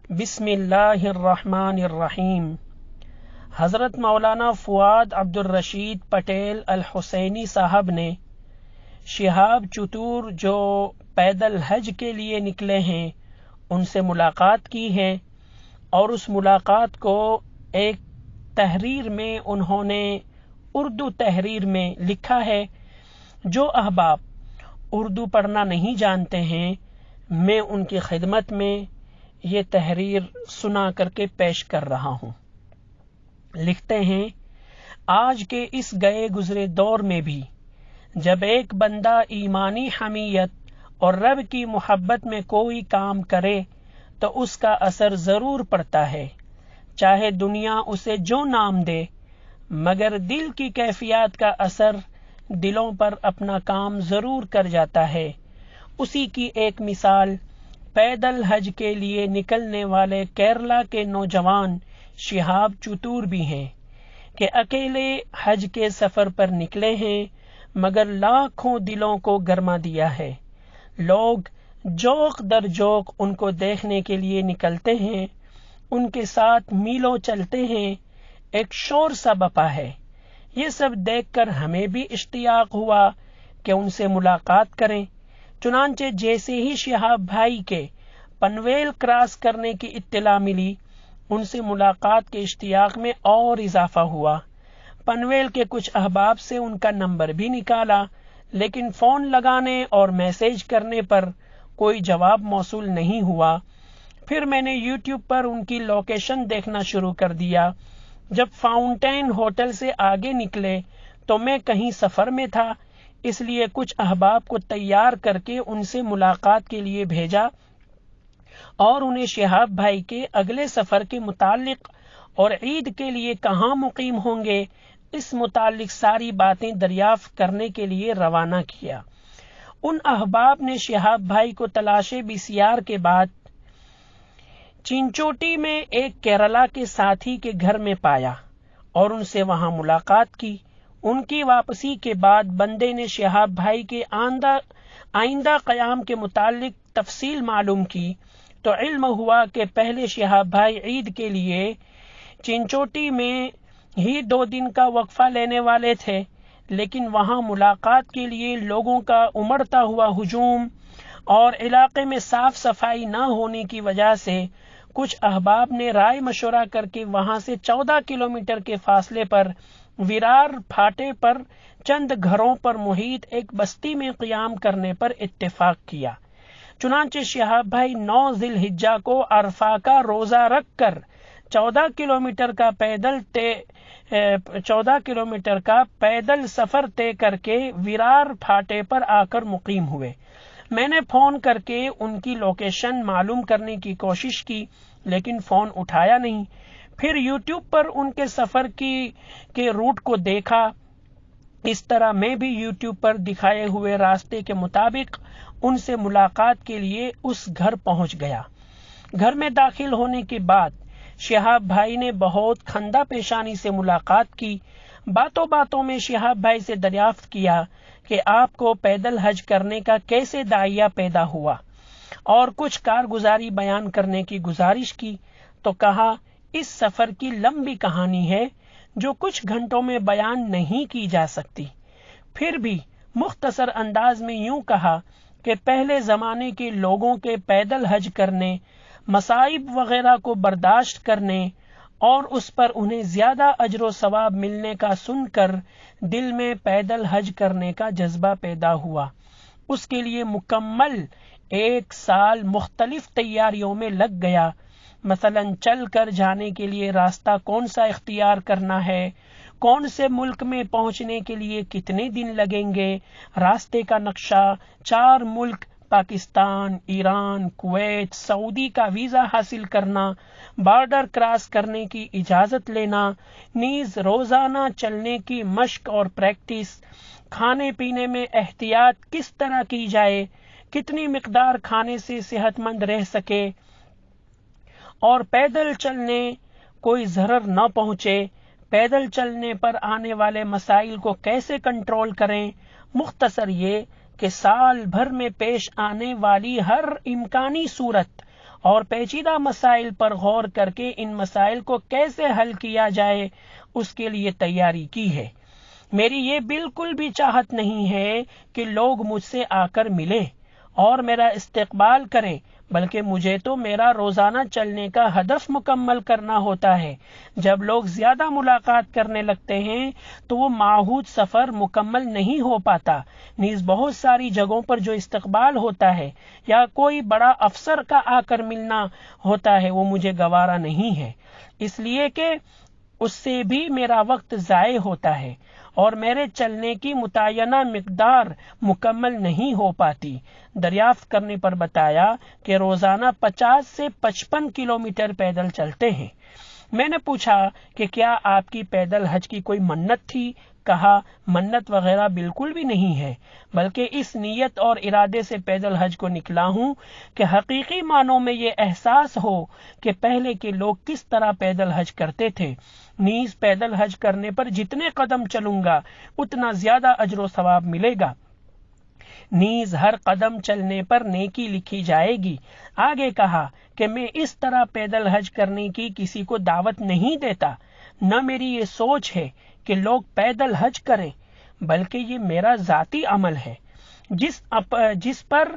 بسم اللہ الرحمن الرحیم۔ حضرت مولانا فؤاد عبدالرشید پٹیل الحسینی صاحب نے شہاب چتور جو پیدل حج کے لیے نکلے ہیں ان سے ملاقات کی ہے، اور اس ملاقات کو ایک تحریر میں انہوں نے اردو تحریر میں لکھا ہے۔ جو احباب اردو پڑھنا نہیں جانتے ہیں، میں ان کی خدمت میں یہ تحریر سنا کر کے پیش کر رہا ہوں۔ لکھتے ہیں، آج کے اس گئے گزرے دور میں بھی جب ایک بندہ ایمانی حمیت اور رب کی محبت میں کوئی کام کرے تو اس کا اثر ضرور پڑتا ہے، چاہے دنیا اسے جو نام دے، مگر دل کی کیفیات کا اثر دلوں پر اپنا کام ضرور کر جاتا ہے۔ اسی کی ایک مثال پیدل حج کے لیے نکلنے والے کیرلا کے نوجوان شہاب چتور بھی ہیں کہ اکیلے حج کے سفر پر نکلے ہیں، مگر لاکھوں دلوں کو گرما دیا ہے۔ لوگ جوق در جوق ان کو دیکھنے کے لیے نکلتے ہیں، ان کے ساتھ میلوں چلتے ہیں، ایک شور سا بپا ہے۔ یہ سب دیکھ کر ہمیں بھی اشتیاق ہوا کہ ان سے ملاقات کریں۔ چنانچہ جیسے ہی شہاب بھائی کے پنویل کراس کرنے کی اطلاع ملی، ان سے ملاقات کے اشتیاق میں اور اضافہ ہوا۔ پنویل کے کچھ احباب سے ان کا نمبر بھی نکالا، لیکن فون لگانے اور میسج کرنے پر کوئی جواب موصول نہیں ہوا۔ پھر میں نے یوٹیوب پر ان کی لوکیشن دیکھنا شروع کر دیا۔ جب فاؤنٹین ہوٹل سے آگے نکلے تو میں کہیں سفر میں تھا، اس لیے کچھ احباب کو تیار کر کے ان سے ملاقات کے لیے بھیجا اور انہیں شہاب بھائی کے اگلے سفر کے متعلق اور عید کے لیے کہاں مقیم ہوں گے اس متعلق ساری باتیں دریافت کرنے کے لیے روانہ کیا۔ ان احباب نے شہاب بھائی کو تلاش بسیار کے بعد چنچوٹی میں ایک کیرلا کے ساتھی کے گھر میں پایا اور ان سے وہاں ملاقات کی۔ ان کی واپسی کے بعد بندے نے شہاب بھائی کے آئندہ قیام کے متعلق تفصیل معلوم کی تو علم ہوا کہ پہلے شہاب بھائی عید کے لیے چنچوٹی میں ہی 2 دن کا وقفہ لینے والے تھے، لیکن وہاں ملاقات کے لیے لوگوں کا امڑتا ہوا ہجوم اور علاقے میں صاف صفائی نہ ہونے کی وجہ سے کچھ احباب نے رائے مشورہ کر کے وہاں سے 14 کلومیٹر کے فاصلے پر ویرار پھاٹے پر چند گھروں پر محیط ایک بستی میں قیام کرنے پر اتفاق کیا۔ چنانچہ شہاب بھائی 9 ذی الحجہ کو عرفہ کا روزہ رکھ کر 14 کلومیٹر کا پیدل سفر طے کر کے ویرار پھاٹے پر آ کر مقیم ہوئے۔ میں نے فون کر کے ان کی لوکیشن معلوم کرنے کی کوشش کی، لیکن فون اٹھایا نہیں۔ پھر یوٹیوب پر ان کے سفر کے روٹ کو دیکھا۔ اس طرح میں بھی یوٹیوب پر دکھائے ہوئے راستے کے مطابق ان سے ملاقات کے لیے اس گھر پہنچ گیا۔ گھر میں داخل ہونے کے بعد شہاب بھائی نے بہت خندہ پیشانی سے ملاقات کی۔ باتوں باتوں میں شہاب بھائی سے دریافت کیا کہ آپ کو پیدل حج کرنے کا کیسے داعیہ پیدا ہوا، اور کچھ کارگزاری بیان کرنے کی گزارش کی تو کہا، اس سفر کی لمبی کہانی ہے جو کچھ گھنٹوں میں بیان نہیں کی جا سکتی۔ پھر بھی مختصر انداز میں یوں کہا کہ پہلے زمانے کے لوگوں کے پیدل حج کرنے، مصائب وغیرہ کو برداشت کرنے اور اس پر انہیں زیادہ اجر و ثواب ملنے کا سن کر دل میں پیدل حج کرنے کا جذبہ پیدا ہوا۔ اس کے لیے مکمل 1 سال مختلف تیاریوں میں لگ گیا، مثلا چل کر جانے کے لیے راستہ کون سا اختیار کرنا ہے، کون سے ملک میں پہنچنے کے لیے کتنے دن لگیں گے، راستے کا نقشہ، 4 ملک پاکستان، ایران، کویت، سعودی کا ویزا حاصل کرنا، بارڈر کراس کرنے کی اجازت لینا، نیز روزانہ چلنے کی مشق اور پریکٹس، کھانے پینے میں احتیاط کس طرح کی جائے، کتنی مقدار کھانے سے صحت مند رہ سکے اور پیدل چلنے کوئی ضرر نہ پہنچے، پیدل چلنے پر آنے والے مسائل کو کیسے کنٹرول کریں۔ مختصر یہ کہ سال بھر میں پیش آنے والی ہر امکانی صورت اور پیچیدہ مسائل پر غور کر کے ان مسائل کو کیسے حل کیا جائے اس کے لیے تیاری کی ہے۔ میری یہ بالکل بھی چاہت نہیں ہے کہ لوگ مجھ سے آ کر ملیں اور میرا استقبال کریں، بلکہ مجھے تو میرا روزانہ چلنے کا ہدف مکمل کرنا ہوتا ہے۔ جب لوگ زیادہ ملاقات کرنے لگتے ہیں تو وہ معہود سفر مکمل نہیں ہو پاتا، نیز بہت ساری جگہوں پر جو استقبال ہوتا ہے یا کوئی بڑا افسر کا آ کر ملنا ہوتا ہے وہ مجھے گوارا نہیں ہے، اس لیے کہ اس سے بھی میرا وقت ضائع ہوتا ہے اور میرے چلنے کی متعینہ مقدار مکمل نہیں ہو پاتی۔ دریافت کرنے پر بتایا کہ روزانہ 50 سے 55 کلومیٹر پیدل چلتے ہیں۔ میں نے پوچھا کہ کیا آپ کی پیدل حج کی کوئی منت تھی؟ کہا منت وغیرہ بالکل بھی نہیں ہے، بلکہ اس نیت اور ارادے سے پیدل حج کو نکلا ہوں کہ حقیقی معنوں میں یہ احساس ہو کہ پہلے کے لوگ کس طرح پیدل حج کرتے تھے، نیز پیدل حج کرنے پر جتنے قدم چلوں گا اتنا زیادہ اجر و ثواب ملے گا، نیز ہر قدم چلنے پر نیکی لکھی جائے گی۔ آگے کہا کہ میں اس طرح پیدل حج کرنے کی کسی کو دعوت نہیں دیتا، نہ میری یہ سوچ ہے کہ لوگ پیدل حج کریں، بلکہ یہ میرا ذاتی عمل ہے جس پر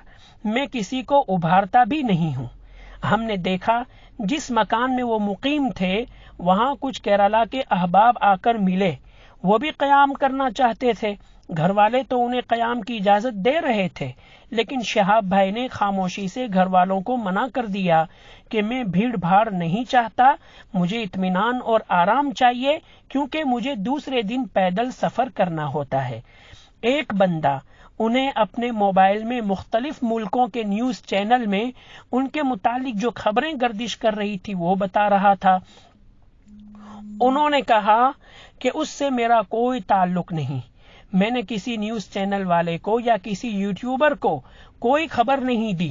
میں کسی کو ابھارتا بھی نہیں ہوں۔ ہم نے دیکھا جس مکان میں وہ مقیم تھے وہاں کچھ کیرالہ کے احباب آ کر ملے، وہ بھی قیام کرنا چاہتے تھے۔ گھر والے تو انہیں قیام کی اجازت دے رہے تھے، لیکن شہاب بھائی نے خاموشی سے گھر والوں کو منع کر دیا کہ میں بھیڑ بھاڑ نہیں چاہتا، مجھے اطمینان اور آرام چاہیے کیونکہ مجھے دوسرے دن پیدل سفر کرنا ہوتا ہے۔ ایک بندہ انہیں اپنے موبائل میں مختلف ملکوں کے نیوز چینل میں ان کے متعلق جو خبریں گردش کر رہی تھی وہ بتا رہا تھا۔ انہوں نے کہا کہ اس سے میرا کوئی تعلق نہیں، میں نے کسی نیوز چینل والے کو یا کسی یوٹیوبر کو کوئی خبر نہیں دی۔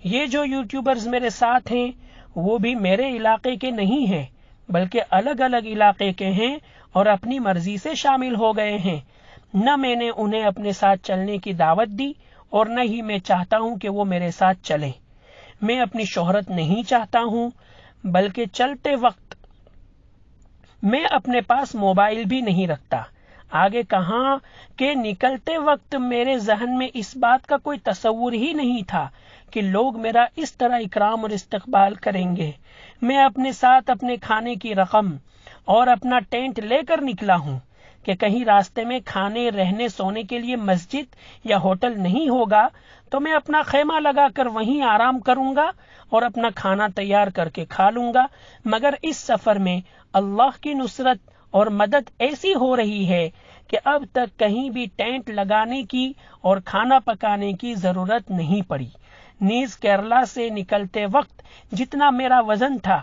یہ جو یوٹیوبرز میرے ساتھ ہیں وہ بھی میرے علاقے کے نہیں ہیں، بلکہ الگ الگ علاقے کے ہیں اور اپنی مرضی سے شامل ہو گئے ہیں۔ نہ میں نے انہیں اپنے ساتھ چلنے کی دعوت دی اور نہ ہی میں چاہتا ہوں کہ وہ میرے ساتھ چلیں۔ میں اپنی شہرت نہیں چاہتا ہوں، بلکہ چلتے وقت میں اپنے پاس موبائل بھی نہیں رکھتا۔ آگے کہاں کہ نکلتے وقت میرے ذہن میں اس بات کا کوئی تصور ہی نہیں تھا کہ لوگ میرا اس طرح اکرام اور استقبال کریں گے۔ میں اپنے ساتھ اپنے کھانے کی رقم اور اپنا ٹینٹ لے کر نکلا ہوں کہ کہیں راستے میں کھانے رہنے سونے کے لیے مسجد یا ہوٹل نہیں ہوگا تو میں اپنا خیمہ لگا کر وہیں آرام کروں گا اور اپنا کھانا تیار کر کے کھا لوں گا۔ مگر اس سفر میں اللہ کی نصرت اور مدد ایسی ہو رہی ہے کہ اب تک کہیں بھی ٹینٹ لگانے کی اور کھانا پکانے کی ضرورت نہیں پڑی۔ نیز کیرلا سے نکلتے وقت جتنا میرا وزن تھا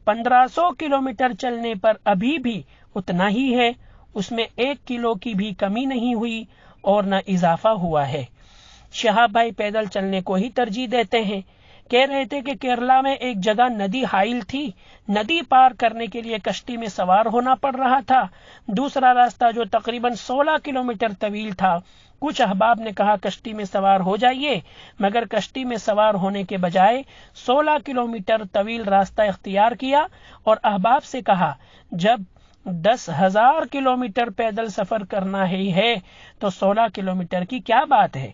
1500 کلومیٹر چلنے پر ابھی بھی اتنا ہی ہے، اس میں 1 کلو کی بھی کمی نہیں ہوئی اور نہ اضافہ ہوا ہے۔ شہاب بھائی پیدل چلنے کو ہی ترجیح دیتے ہیں۔ کہہ رہے تھے کہ کیرلا میں ایک جگہ ندی حائل تھی، ندی پار کرنے کے لیے کشتی میں سوار ہونا پڑ رہا تھا۔ دوسرا راستہ جو تقریباً 16 کلومیٹر طویل تھا، کچھ احباب نے کہا کشتی میں سوار ہو جائیے، مگر کشتی میں سوار ہونے کے بجائے 16 کلومیٹر طویل راستہ اختیار کیا اور احباب سے کہا جب 10,000 کلومیٹر پیدل سفر کرنا ہی ہے تو 16 کلومیٹر کی کیا بات ہے۔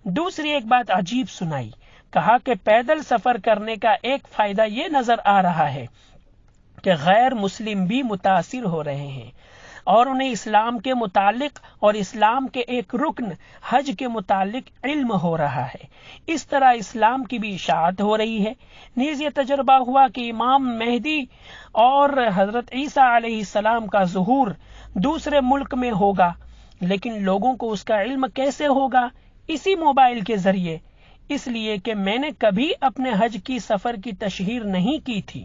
دوسری ایک بات عجیب سنائی، کہا کہ پیدل سفر کرنے کا ایک فائدہ یہ نظر آ رہا ہے کہ غیر مسلم بھی متاثر ہو رہے ہیں اور انہیں اسلام کے متعلق اور اسلام کے ایک رکن حج کے متعلق علم ہو رہا ہے۔ اس طرح اسلام کی بھی اشاعت ہو رہی ہے۔ نیز یہ تجربہ ہوا کہ امام مہدی اور حضرت عیسیٰ علیہ السلام کا ظہور دوسرے ملک میں ہوگا، لیکن لوگوں کو اس کا علم کیسے ہوگا؟ اسی موبائل کے ذریعے۔ اس لیے کہ میں نے کبھی اپنے حج کی سفر کی تشہیر نہیں کی تھی،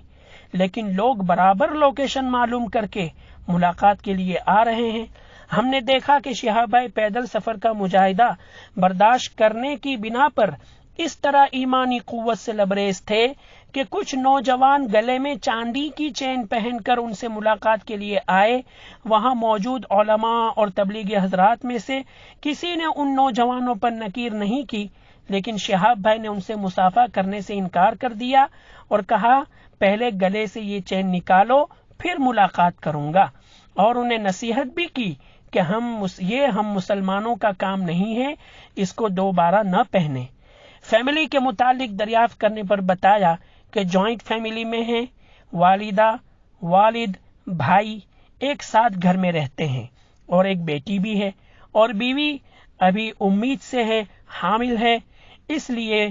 لیکن لوگ برابر لوکیشن معلوم کر کے ملاقات کے لیے آ رہے ہیں۔ ہم نے دیکھا کہ شہاب بھائی پیدل سفر کا مجاہدہ برداشت کرنے کی بنا پر اس طرح ایمانی قوت سے لبریز تھے کہ کچھ نوجوان گلے میں چاندی کی چین پہن کر ان سے ملاقات کے لیے آئے۔ وہاں موجود علماء اور تبلیغی حضرات میں سے کسی نے ان نوجوانوں پر نکیر نہیں کی، لیکن شہاب بھائی نے ان سے مصافحہ کرنے سے انکار کر دیا اور کہا پہلے گلے سے یہ چین نکالو پھر ملاقات کروں گا، اور انہیں نصیحت بھی کی کہ ہم مسلمانوں کا کام نہیں ہے، اس کو دوبارہ نہ پہنے۔ فیملی کے متعلق دریافت کرنے پر بتایا کہ جوائنٹ فیملی میں ہیں، والدہ، والد، بھائی ایک ساتھ گھر میں رہتے ہیں، اور ایک بیٹی بھی ہے، اور بیوی ابھی امید سے ہے، حامل ہے، اس لیے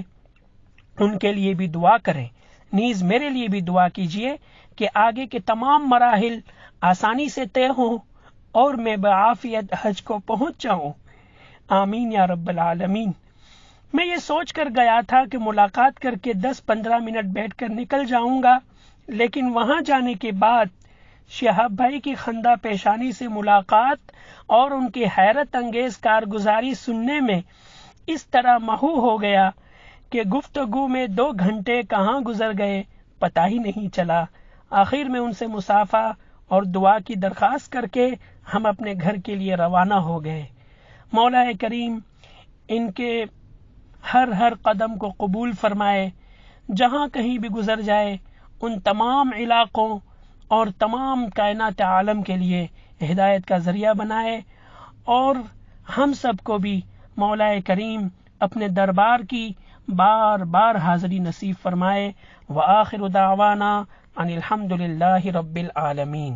ان کے لیے بھی دعا کریں۔ نیز میرے لیے بھی دعا کیجیے کہ آگے کے تمام مراحل آسانی سے طے ہوں اور میں بعافیت حج کو پہنچ جاؤں، آمین یا رب العالمین۔ میں یہ سوچ کر گیا تھا کہ ملاقات کر کے 10-15 منٹ بیٹھ کر نکل جاؤں گا، لیکن وہاں جانے کے بعد شہاب بھائی کی خندہ پیشانی سے ملاقات اور ان کی حیرت انگیز کارگزاری سننے میں اس طرح محو ہو گیا کہ گفتگو میں 2 گھنٹے کہاں گزر گئے پتہ ہی نہیں چلا۔ آخر میں ان سے مصافحہ اور دعا کی درخواست کر کے ہم اپنے گھر کے لیے روانہ ہو گئے۔ مولا کریم ان کے ہر قدم کو قبول فرمائے، جہاں کہیں بھی گزر جائے ان تمام علاقوں اور تمام کائنات عالم کے لیے ہدایت کا ذریعہ بنائے، اور ہم سب کو بھی مولا کریم اپنے دربار کی بار بار حاضری نصیب فرمائے۔ وآخر دعوانا ان الحمد للہ رب العالمین۔